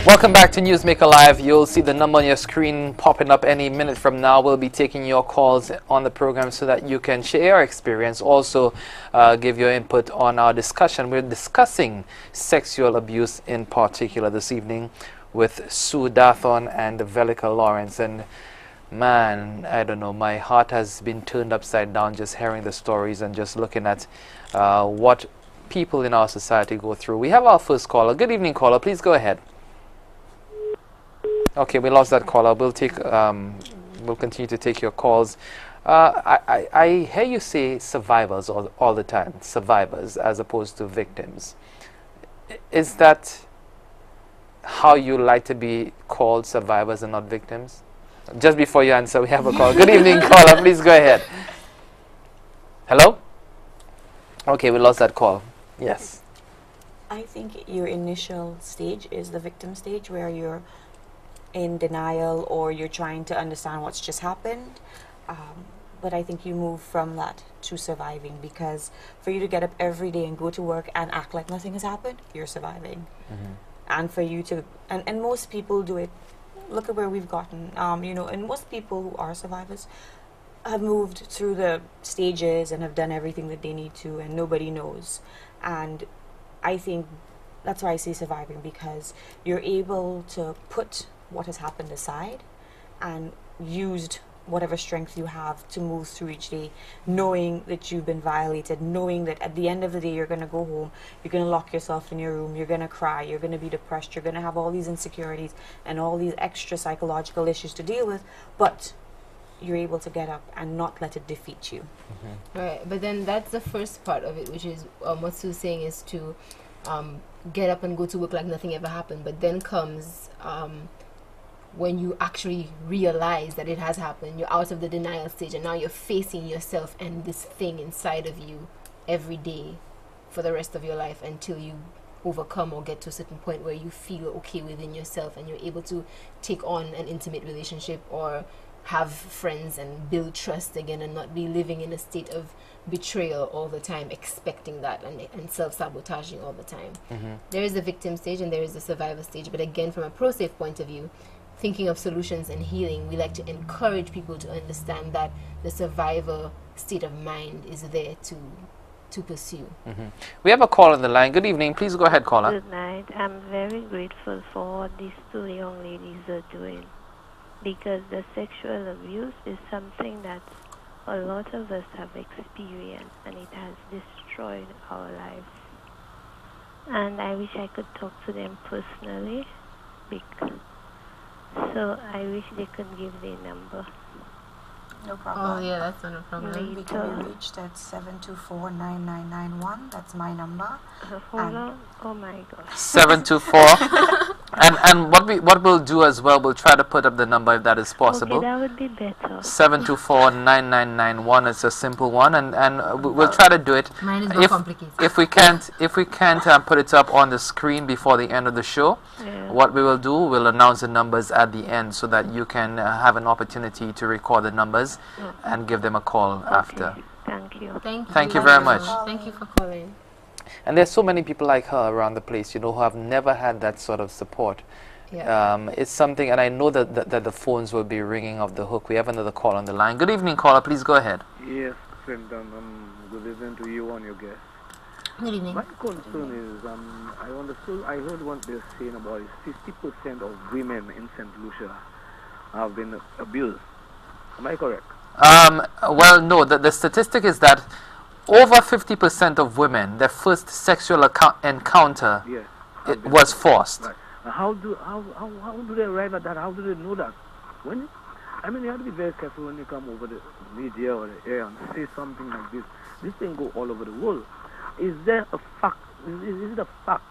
Welcome back to Newsmaker Live. You'll see the number on your screen popping up any minute from now. We'll be taking your calls on the program so that you can share your experience. Also, give your input on our discussion. We're discussing sexual abuse in particular this evening with Sue Dathon and Velika Lawrence. And man, I don't know, my heart has been turned upside down just hearing the stories and just looking at what people in our society go through. We have our first caller. Good evening, caller. Please go ahead. Okay, we lost that caller. We'll continue to take your calls. I hear you say survivors all the time, survivors as opposed to victims. Is that how you like to be called, survivors and not victims? Just before you answer, we have a call. Good evening, caller. Please go ahead. Hello? Okay, we lost that call. Yes. I think your initial stage is the victim stage, where you're in denial or you're trying to understand what's just happened. But I think you move from that to surviving, because for you to get up every day and go to work and act like nothing has happened, you're surviving. And for you to, and most people do it. Look at where we've gotten, you know, and most people who are survivors have moved through the stages and have done everything that they need to, and nobody knows. And I think that's why I say surviving, because you're able to put what has happened aside and used whatever strength you have to move through each day, knowing that you've been violated, knowing that at the end of the day you're going to go home, you're going to lock yourself in your room, you're going to cry, you're going to be depressed, you're going to have all these insecurities and all these extra psychological issues to deal with, but you're able to get up and not let it defeat you. Right, but then that's the first part of it, which is what Sue's saying is to get up and go to work like nothing ever happened. But then comes when you actually realize that it has happened, you're out of the denial stage, and now you're facing yourself and this thing inside of you every day for the rest of your life, until you overcome or get to a certain point where you feel okay within yourself and you're able to take on an intimate relationship or have friends and build trust again, and not be living in a state of betrayal all the time, expecting that and self-sabotaging all the time. There is the victim stage and there is the survivor stage. But again, from a pro-safe point of view, thinking of solutions and healing, we like to encourage people to understand that the survivor state of mind is there to pursue. We have a call on the line. Good evening. Please go ahead, caller. Good night. I'm very grateful for what these two young ladies are doing, because the sexual abuse is something that a lot of us have experienced, and it has destroyed our lives. And I wish I could talk to them personally, so I wish they could give their number. No problem. Oh yeah, that's not a problem. We can be reached at 724-9991. That's my number. Hold on. Oh my gosh. 724. and what we'll do as well, we'll try to put up the number if that is possible. Okay, that would be better. 724-9991. It's a simple one, and we'll try to do it. Mine is more complicated. If we can't put it up on the screen before the end of the show, what we will do, we'll announce the numbers at the end so that you can have an opportunity to record the numbers and give them a call after. Thank you. Thank you very much. Thank you for calling. And there's so many people like her around the place, you know, who have never had that sort of support. It's something, and I know that the phones will be ringing off the hook. We have another call on the line. Good evening, caller. Please go ahead. Yes, friend. Good evening to you and your guest. Good evening. My concern is, I heard what they're saying about is 50% of women in St. Lucia have been abused. Am I correct? Well, no. The statistic is that over 50% of women, their first sexual encounter was forced. Right. How do they arrive at that? How do they know that? You have to be very careful when you come over the media or the air and say something like this. This thing go all over the world. Is there a fact? Is it a fact?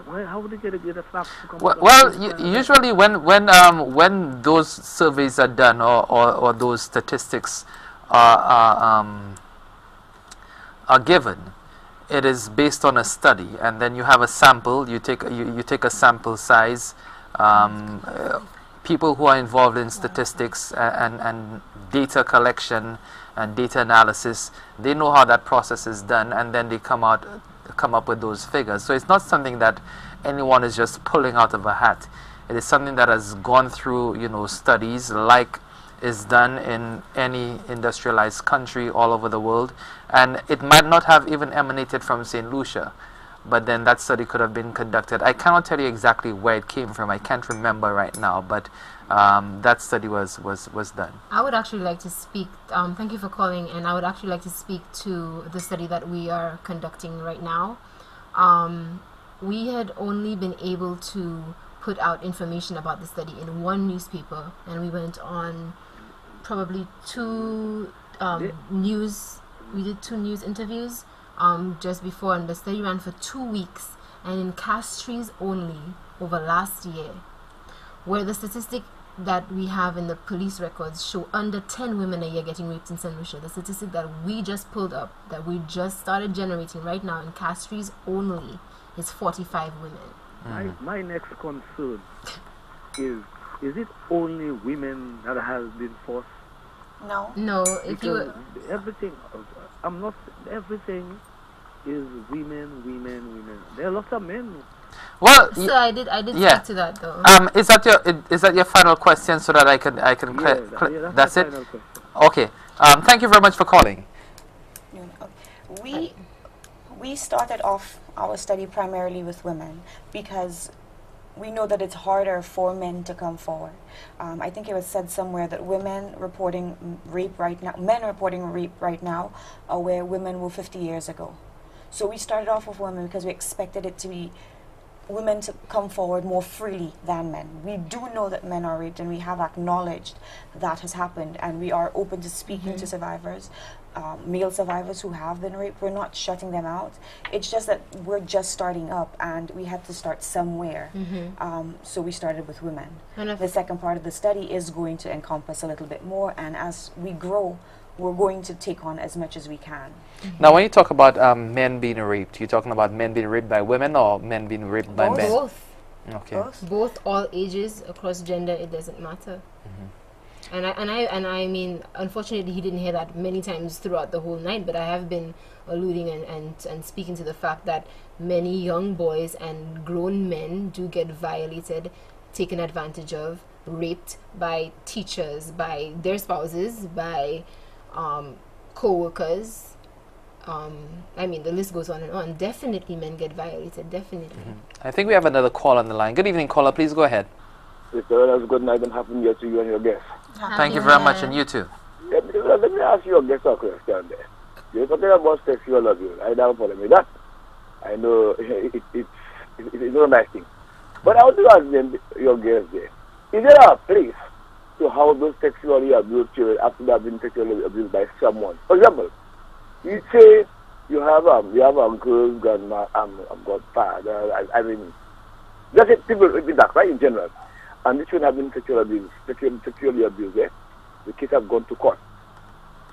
How would they get a fact to come Well, usually when those surveys are done or those statistics are given, it is based on a study, and then you have a sample. You take a sample size. People who are involved in statistics and data collection and data analysis, they know how that process is done, and then they come up with those figures. So it's not something that anyone is just pulling out of a hat. It is something that has gone through, you know, studies like is done in any industrialized country all over the world, and it might not have even emanated from St. Lucia, but then that study could have been conducted. I cannot tell you exactly where it came from. I can't remember right now, but that study was done. I would actually like to speak, thank you for calling, and I would actually like to speak to the study that we are conducting right now. We had only been able to put out information about the study in one newspaper, and we went on probably two we did two news interviews just before, and the study ran for 2 weeks, and in Castries only over last year, where the statistic that we have in the police records show under 10 women a year getting raped in St. Lucia. The statistic that we just pulled up, that we just started generating right now in Castries only, is 45 women. My next concern is it only women that have been forced? No. No, if you everything is women. There are lots of men. Well, so I did yeah. speak to that though. Is that your final question, so that I can that's it? Final question. Okay. Thank you very much for calling. We started off our study primarily with women because we know that it's harder for men to come forward. I think it was said somewhere that men reporting rape right now are where women were 50 years ago. So we started off with women because we expected it to be women to come forward more freely than men. We do know that men are raped, and we have acknowledged that has happened, and we are open to speaking to survivors, male survivors who have been raped. We're not shutting them out. It's just that we're just starting up, and we had to start somewhere. So we started with women. The second part of the study is going to encompass a little bit more, and as we grow, we're going to take on as much as we can. Now, when you talk about men being raped, you're talking about men being raped by women or men being raped by men? Both. Okay. Both, all ages, across gender, it doesn't matter. And I mean, unfortunately, he didn't hear that many times throughout the whole night, but I have been alluding and speaking to the fact that many young boys and grown men do get violated, taken advantage of, raped by teachers, by their spouses, by co-workers. I mean, the list goes on and on. Definitely men get violated, definitely. I think we have another call on the line. Good evening, caller. Please go ahead. Mr. Good night and happy New Year to you and your guests. Thank you very much, and you too. Yeah, let me ask your guest a question there. You're talking about sexual abuse. I don't follow me that. I know it's not a nice thing. But I want to ask them, your guests there, is there a place to house those sexually abused children after they have been sexually abused by someone? For example, you say you have uncles, grandma, godfather, I mean, just people with that, right, in general. And the children have been sexually abused, eh? The kids have gone to court.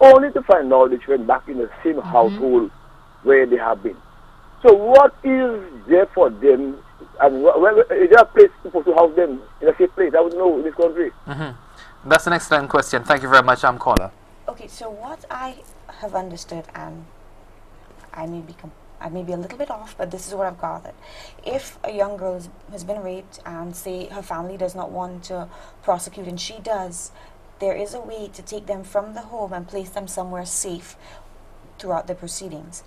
Only to find out the children back in the same household where they have been. So what is there for them? And is there a place supposed to house them in a safe place? I would know in this country. That's an excellent question. Thank you very much, caller. Okay, so what I have understood, and I may be a little bit off, but this is what I've gathered. If a young girl has been raped and say her family does not want to prosecute and she does, there is a way to take them from the home and place them somewhere safe throughout the proceedings.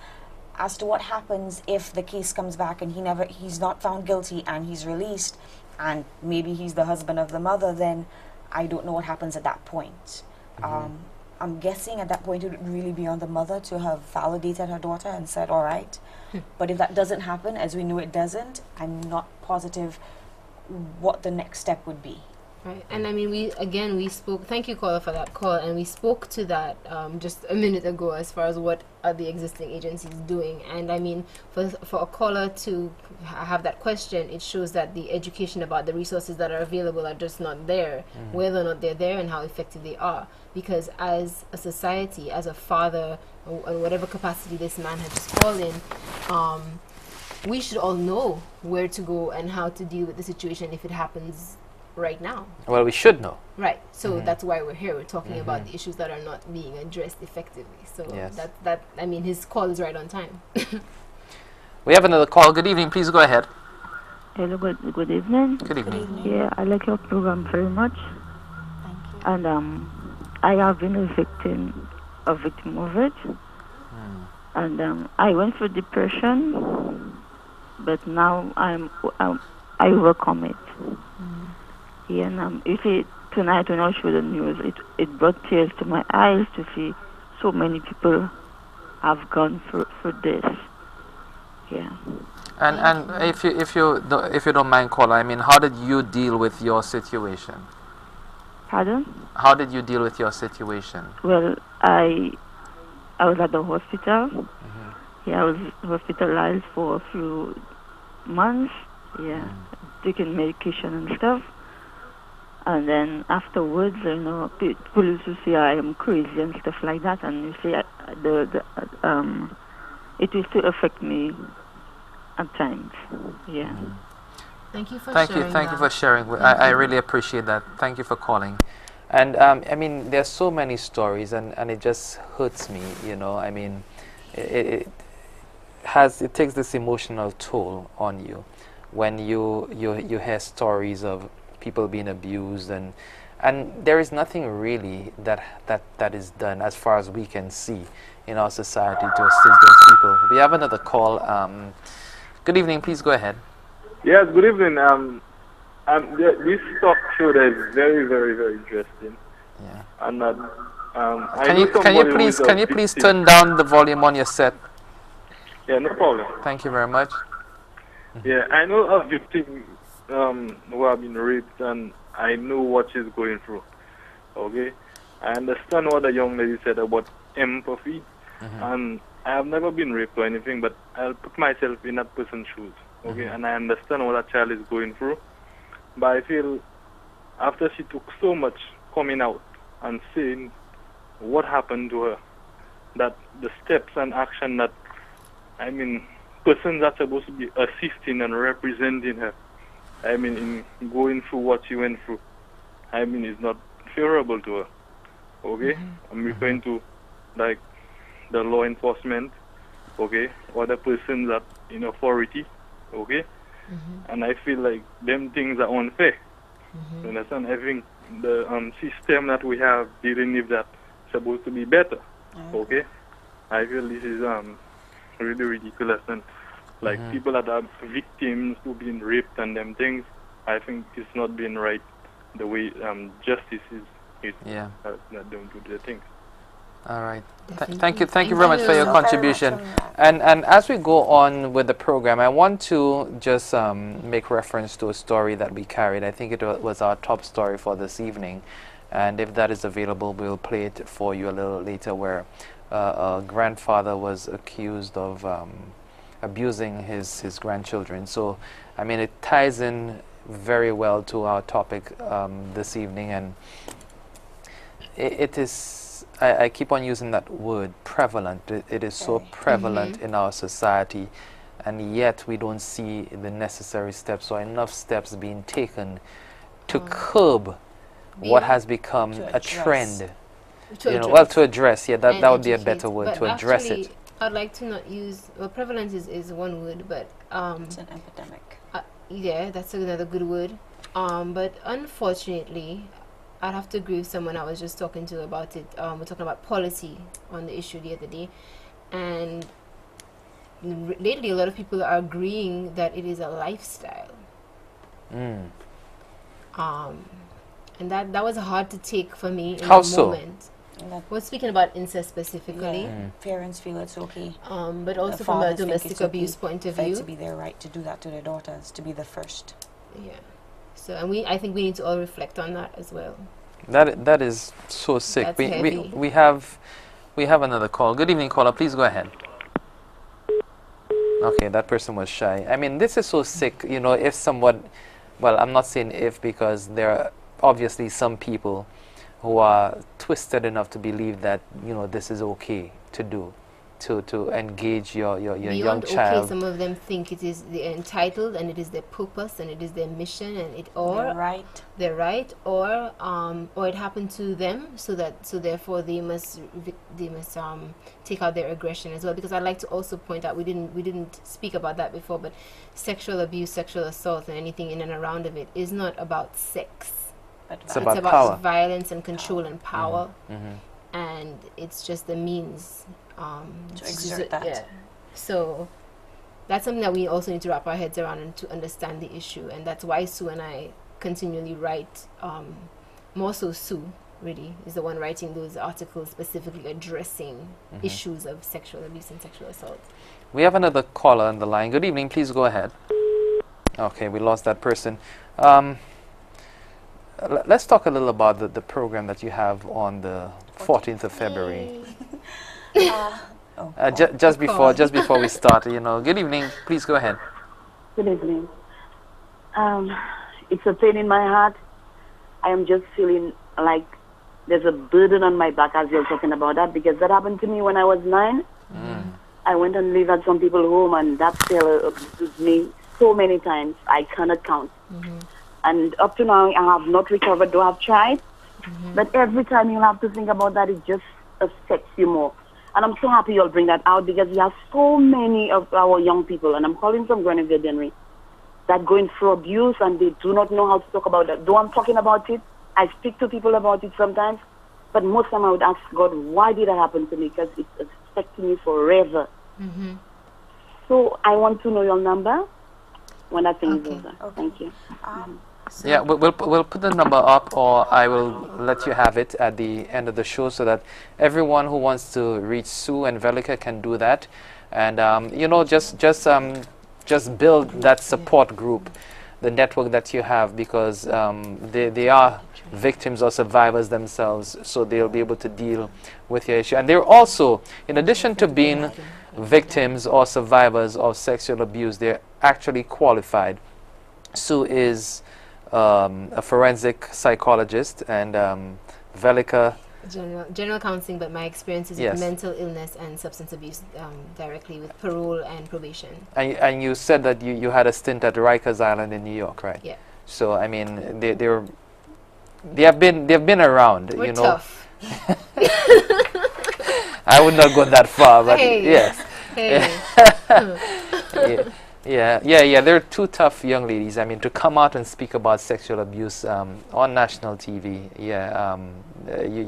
As to what happens if the case comes back and he's not found guilty and he's released, and maybe he's the husband of the mother, then I don't know what happens at that point. I'm guessing at that point it would really be on the mother to have validated her daughter and said, all right. But if that doesn't happen, as we know it doesn't, I'm not positive what the next step would be. Right, and I mean, we spoke, thank you, caller, for that call, and we spoke to that just a minute ago as far as what are the existing agencies doing. And I mean, for a caller to have that question, it shows that the education about the resources that are available are just not there, whether or not they're there and how effective they are. Because as a society, as a father, or whatever capacity this man had just called in, we should all know where to go and how to deal with the situation if it happens right now. Well, we should know. Right. So that's why we're here. We're talking about the issues that are not being addressed effectively. So that I mean, his call is right on time. We have another call. Good evening. Please go ahead. Hello, good evening. Good evening. Yeah, I like your program very much. Thank you. And I have been a victim of it. And I went through depression, but now I overcome it. Yeah, and tonight when I saw the news, it brought tears to my eyes to see so many people have gone through this. Yeah. And if you don't mind, caller, I mean, how did you deal with your situation? Pardon? How did you deal with your situation? Well, I was at the hospital. Yeah, I was hospitalized for a few months. Yeah, taking medication and stuff. And then afterwards, people used to say I am crazy and stuff like that. And you see, it used to affect me at times. Yeah. Thank you for Thank sharing. Thank you for sharing. I really appreciate that. Thank you for calling. And I mean, there's so many stories, and it just hurts me. I mean, it takes this emotional toll on you when you hear stories of people being abused, and there is nothing really that is done as far as we can see in our society to assist those people. We have another call. Good evening. Please go ahead. Yes, good evening. This talk show is very, very, very interesting. Yeah. And can you please turn down the volume on your set? Yeah, no problem. Thank you very much. Yeah, I know a victim who have been raped, and I know what she's going through. Okay, I understand what the young lady said about empathy, and I have never been raped or anything, but I'll put myself in that person's shoes. Okay, and I understand what that child is going through, but I feel after she took so much coming out and saying what happened to her, that the steps and action that, I mean, persons are supposed to be assisting and representing her, I mean, in going through what she went through, I mean, is not favorable to her. Okay, I'm referring to like the law enforcement, okay, or the persons that in authority, okay, and I feel like them things are unfair. You understand? I think the system that we have dealing with that supposed to be better. Okay, I feel this is really ridiculous, and like people that are victims who been raped and them things, I think it's not been right the way justice is. Not don't do the things. All right. Thank you very much for your contribution. And as we go on with the program, I want to just make reference to a story that we carried. I think it was our top story for this evening, and if that is available, we'll play it for you a little later, where a grandfather was accused of abusing his grandchildren. So, I mean, it ties in very well to our topic this evening, and it is, I keep on using that word, prevalent. It is so prevalent in our society, and yet we don't see the necessary steps or enough steps being taken to curb what has become a trend. To address, that would be a better word, but to address actually, it. I'd like to not use, well, prevalence is one word, but it's an epidemic. Yeah, that's another good word. But unfortunately, I'd have to agree with someone I was just talking to about it. We're talking about policy on the issue the other day, and lately a lot of people are agreeing that it is a lifestyle. And that was hard to take for me in the moment. We're speaking about incest specifically. Parents feel it's okay. But also from a domestic abuse point of view. To be their right to do that to their daughters, to be the first. Yeah. So, and I think we need to all reflect on that as well. That is so sick. We have another call. Good evening, caller. Please go ahead. Okay, that person was shy. I mean, this is so sick. You know, if someone, well, I'm not saying if, because there are obviously some people who are twisted enough to believe that, you know, this is okay to do. to engage your young Beyond child. okay, some of them think it is they're entitled and it is their purpose and it is their mission and it they're right or it happened to them, so therefore they must take out their aggression as well. Because I'd like to also point out, we didn't speak about that before, but sexual abuse, sexual assault, and anything in and around of it is not about sex. It's about power. Violence and control and power, and it's just the means to exert that. Yeah. So that's something that we also need to wrap our heads around and to understand the issue, and that's why Sue and I continually write. More so, Sue really is the one writing those articles specifically addressing issues of sexual abuse and sexual assault. We have another caller on the line. Good evening. Please go ahead. Okay, we lost that person. Let's talk a little about the program that you have on the 14th of February. Just before we start, you know. Good evening. Please go ahead. Good evening. It's a pain in my heart. I am just feeling like there's a burden on my back as you're talking about that, because that happened to me when I was 9. I went and lived at some people's home, and that seller abused me so many times I cannot count. And up to now, I have not recovered, though I've tried. But every time you have to think about that, it just affects you more. And I'm so happy you'll bring that out, because we have so many of our young people, and I'm calling from Grenadier Dennery, that going through abuse and they do not know how to talk about that. Though I'm talking about it, I speak to people about it sometimes, but most of the time I would ask God, why did that happen to me? Because it's affecting me forever. So I want to know your number when that thing is over. Thank you. So Yeah, we'll put the number up, or I will let you have it at the end of the show, so that everyone who wants to reach Sue and Velika can do that, and you know, just build that support group, the network that you have, because they are victims or survivors themselves, so they'll be able to deal with your issue. And they're also, in addition to being victims or survivors of sexual abuse, they're actually qualified. Sue is a forensic psychologist, and Velika, General counseling, but my experience is with mental illness and substance abuse directly with parole and probation. And you said that you had a stint at Rikers Island in New York, right? Yeah. So I mean, they've been around. We're you know. tough. I would not go that far, but yes. Yeah. They're two tough young ladies. I mean, to come out and speak about sexual abuse on national TV,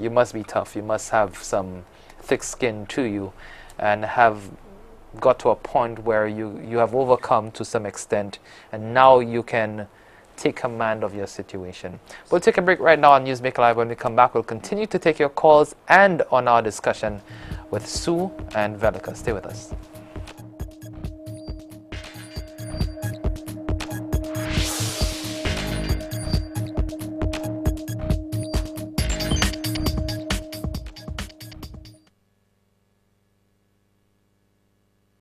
you must be tough. You must have some thick skin to you, and have got to a point where you have overcome to some extent, and now you can take command of your situation. We'll take a break right now on Newsmaker Live. When we come back, we'll continue to take your calls and on our discussion with Sue and Velika. Stay with us.